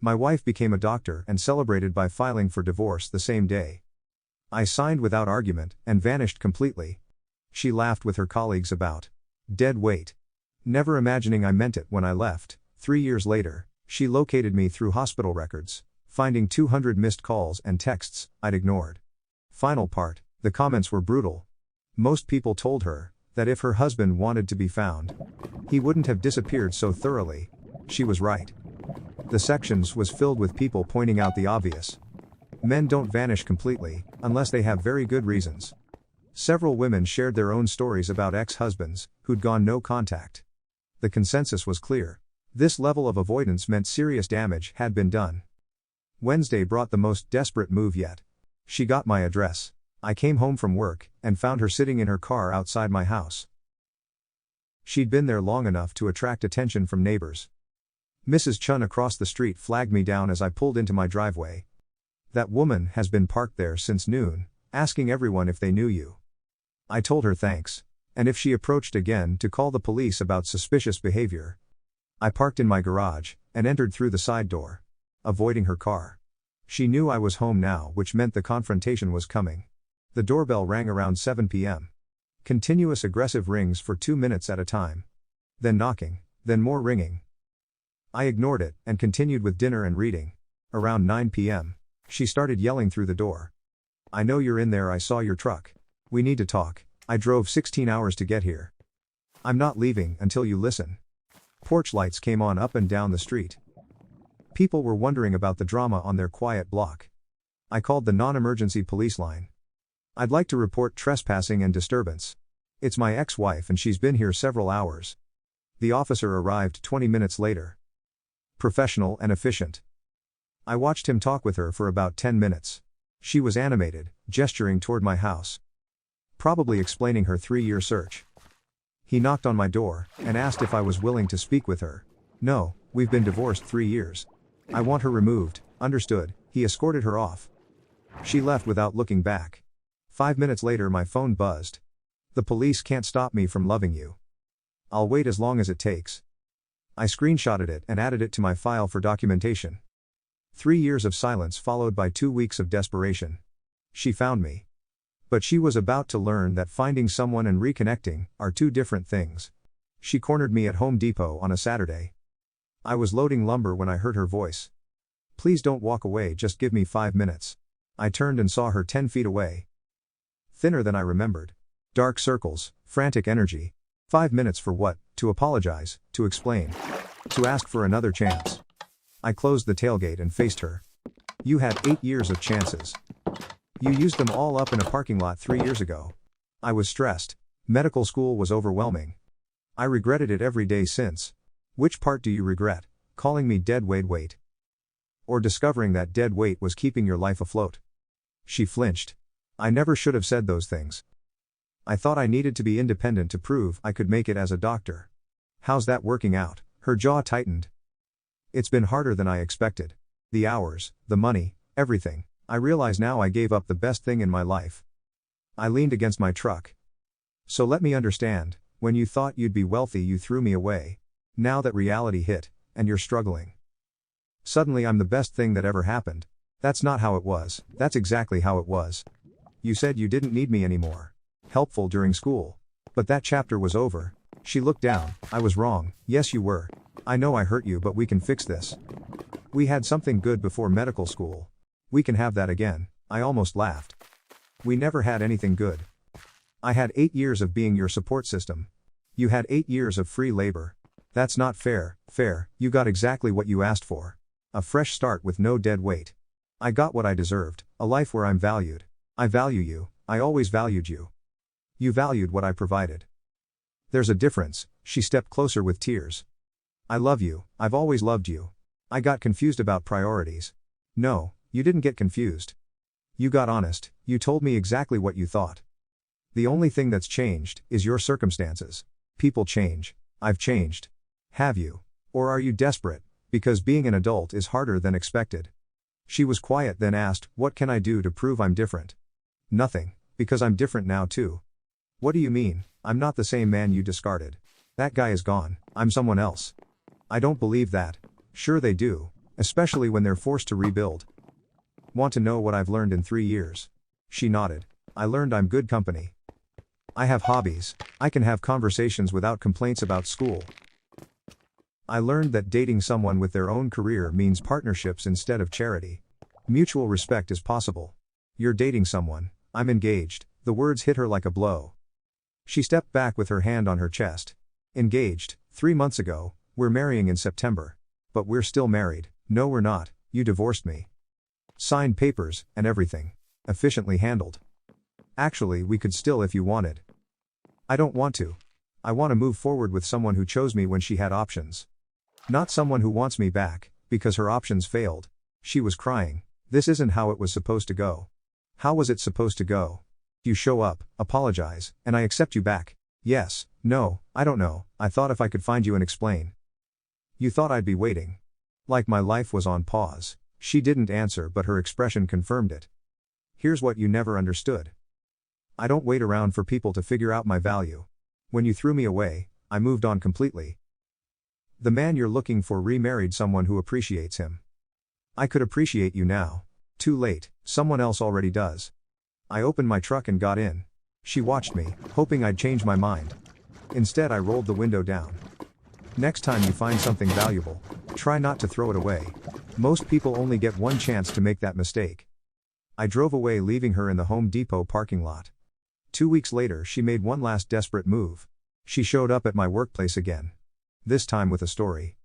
My wife became a doctor and celebrated by filing for divorce the same day. I signed without argument and vanished completely. She laughed with her colleagues about dead weight. Never imagining I meant it when I left. 3 years later, she located me through hospital records, finding 200 missed calls and texts I'd ignored. Final part, the comments were brutal. Most people told her that if her husband wanted to be found, he wouldn't have disappeared so thoroughly. She was right. The sections was filled with people pointing out the obvious. Men don't vanish completely, unless they have very good reasons. Several women shared their own stories about ex-husbands who'd gone no contact. The consensus was clear. This level of avoidance meant serious damage had been done. Wednesday brought the most desperate move yet. She got my address. I came home from work and found her sitting in her car outside my house. She'd been there long enough to attract attention from neighbors. Mrs. Chun across the street flagged me down as I pulled into my driveway. "That woman has been parked there since noon, asking everyone if they knew you." I told her thanks, and if she approached again to call the police about suspicious behavior. I parked in my garage and entered through the side door, avoiding her car. She knew I was home now, which meant the confrontation was coming. The doorbell rang around 7 p.m. Continuous aggressive rings for 2 minutes at a time. Then knocking, then more ringing. I ignored it and continued with dinner and reading. Around 9 p.m., she started yelling through the door. "I know you're in there, I saw your truck. We need to talk. I drove 16 hours to get here. I'm not leaving until you listen." Porch lights came on up and down the street. People were wondering about the drama on their quiet block. I called the non-emergency police line. "I'd like to report trespassing and disturbance. It's my ex-wife and she's been here several hours." The officer arrived 20 minutes later. Professional and efficient. I watched him talk with her for about 10 minutes. She was animated, gesturing toward my house. Probably explaining her 3-year search. He knocked on my door and asked if I was willing to speak with her. "No, we've been divorced 3 years. I want her removed." "Understood." He escorted her off. She left without looking back. 5 minutes later my phone buzzed. "The police can't stop me from loving you. I'll wait as long as it takes." I screenshotted it and added it to my file for documentation. 3 years of silence followed by 2 weeks of desperation. She found me. But she was about to learn that finding someone and reconnecting are two different things. She cornered me at Home Depot on a Saturday. I was loading lumber when I heard her voice. "Please don't walk away, just give me 5 minutes." I turned and saw her 10 feet away. Thinner than I remembered. Dark circles, frantic energy. 5 minutes for what? To apologize, to explain, to ask for another chance. I closed the tailgate and faced her. "You had 8 years of chances. You used them all up in a parking lot 3 years ago." I was stressed. Medical school was overwhelming. I regretted it every day since. Which part do you regret? Calling me dead weight? Or discovering that dead weight was keeping your life afloat? She flinched. I never should have said those things. I thought I needed to be independent to prove I could make it as a doctor. How's that working out? Her jaw tightened. It's been harder than I expected. The hours, the money, everything. I realize now I gave up the best thing in my life. I leaned against my truck. "So let me understand, when you thought you'd be wealthy you threw me away. Now that reality hit, and you're struggling. Suddenly I'm the best thing that ever happened." "That's not how it was." "That's exactly how it was. You said you didn't need me anymore. Helpful during school. But that chapter was over." She looked down. "I was wrong." "Yes you were. I know I hurt you, but we can fix this. We had something good before medical school. We can have that again." I almost laughed. "We never had anything good. I had 8 years of being your support system. You had 8 years of free labor. That's not fair." "Fair, you got exactly what you asked for. A fresh start with no dead weight. I got what I deserved, a life where I'm valued. I value you, I always valued you. You valued what I provided. There's a difference." She stepped closer with tears. "I love you, I've always loved you. I got confused about priorities." "No, you didn't get confused. You got honest, you told me exactly what you thought. The only thing that's changed is your circumstances. People change. I've changed. Have you? Or are you desperate, because being an adult is harder than expected?" She was quiet, then asked, "What can I do to prove I'm different?" "Nothing, because I'm different now too." "What do you mean?" "I'm not the same man you discarded. That guy is gone, I'm someone else." "I don't believe that." "Sure they do. especially when they're forced to rebuild. Want to know what I've learned in 3 years? She nodded. I learned I'm good company. I have hobbies, I can have conversations without complaints about school. I learned that dating someone with their own career means partnerships instead of charity. Mutual respect is possible. You're dating someone, I'm engaged. The words hit her like a blow. She stepped back with her hand on her chest. Engaged, 3 months ago, we're marrying in September. But we're still married. No, we're not, you divorced me. Signed papers, and everything. Efficiently handled. Actually, we could still if you wanted. I don't want to. I want to move forward with someone who chose me when she had options. Not someone who wants me back, because her options failed. She was crying. This isn't how it was supposed to go. How was it supposed to go? You show up, apologize, and I accept you back. Yes, no, I don't know, I thought if I could find you and explain. You thought I'd be waiting. Like my life was on pause. She didn't answer, but her expression confirmed it. Here's what you never understood. I don't wait around for people to figure out my value. When you threw me away, I moved on completely. The man you're looking for remarried someone who appreciates him. I could appreciate you now. Too late, someone else already does. I opened my truck and got in. She watched me, hoping I'd change my mind. Instead, I rolled the window down. Next time you find something valuable, try not to throw it away. Most people only get one chance to make that mistake. I drove away, leaving her in the Home Depot parking lot. 2 weeks later, she made one last desperate move. She showed up at my workplace again. This time with a story.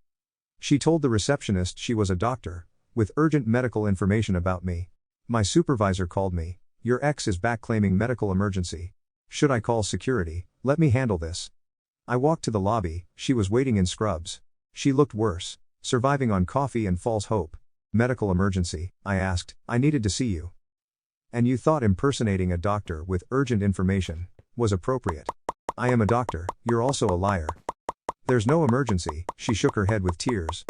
She told the receptionist she was a doctor, with urgent medical information about me. My supervisor called me. Your ex is back claiming medical emergency. Should I call security? Let me handle this. I walked to the lobby. She was waiting in scrubs. She looked worse, surviving on coffee and false hope. Medical emergency, I asked. I needed to see you. And you thought impersonating a doctor with urgent information was appropriate. I am a doctor, you're also a liar. There's no emergency, she shook her head with tears.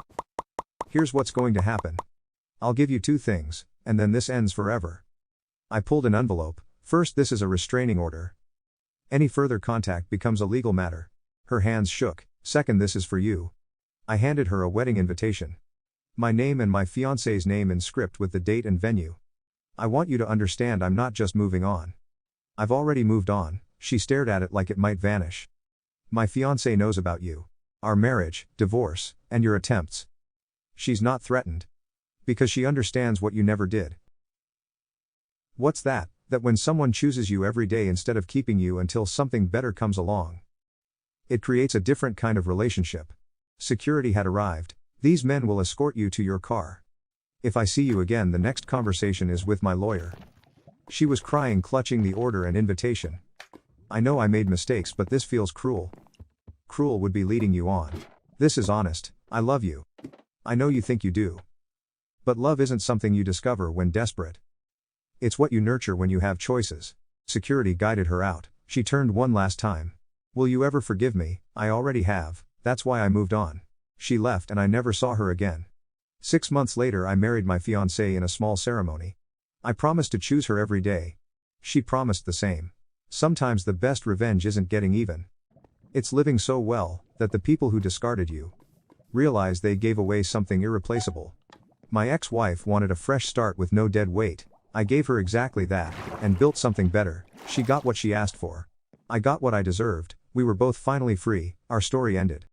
Here's what's going to happen. I'll give you 2 things, and then this ends forever. I pulled an envelope. First, this is a restraining order. Any further contact becomes a legal matter. Her hands shook. Second, this is for you. I handed her a wedding invitation. My name and my fiancé's name in script with the date and venue. I want you to understand I'm not just moving on. I've already moved on. She stared at it like it might vanish. My fiancé knows about you. Our marriage, divorce, and your attempts. She's not threatened. Because she understands what you never did. What's that? That when someone chooses you every day instead of keeping you until something better comes along. It creates a different kind of relationship. Security had arrived. These men will escort you to your car. If I see you again, the next conversation is with my lawyer. She was crying, clutching the order and invitation. I know I made mistakes, but this feels cruel. Cruel would be leading you on. This is honest. I love you. I know you think you do. But love isn't something you discover when desperate. It's what you nurture when you have choices. Security guided her out. She turned one last time. Will you ever forgive me? I already have. That's why I moved on. She left and I never saw her again. 6 months later, I married my fiancée in a small ceremony. I promised to choose her every day. She promised the same. Sometimes the best revenge isn't getting even. It's living so well that the people who discarded you realize they gave away something irreplaceable. My ex-wife wanted a fresh start with no dead weight. I gave her exactly that, and built something better. She got what she asked for. I got what I deserved. We were both finally free. Our story ended.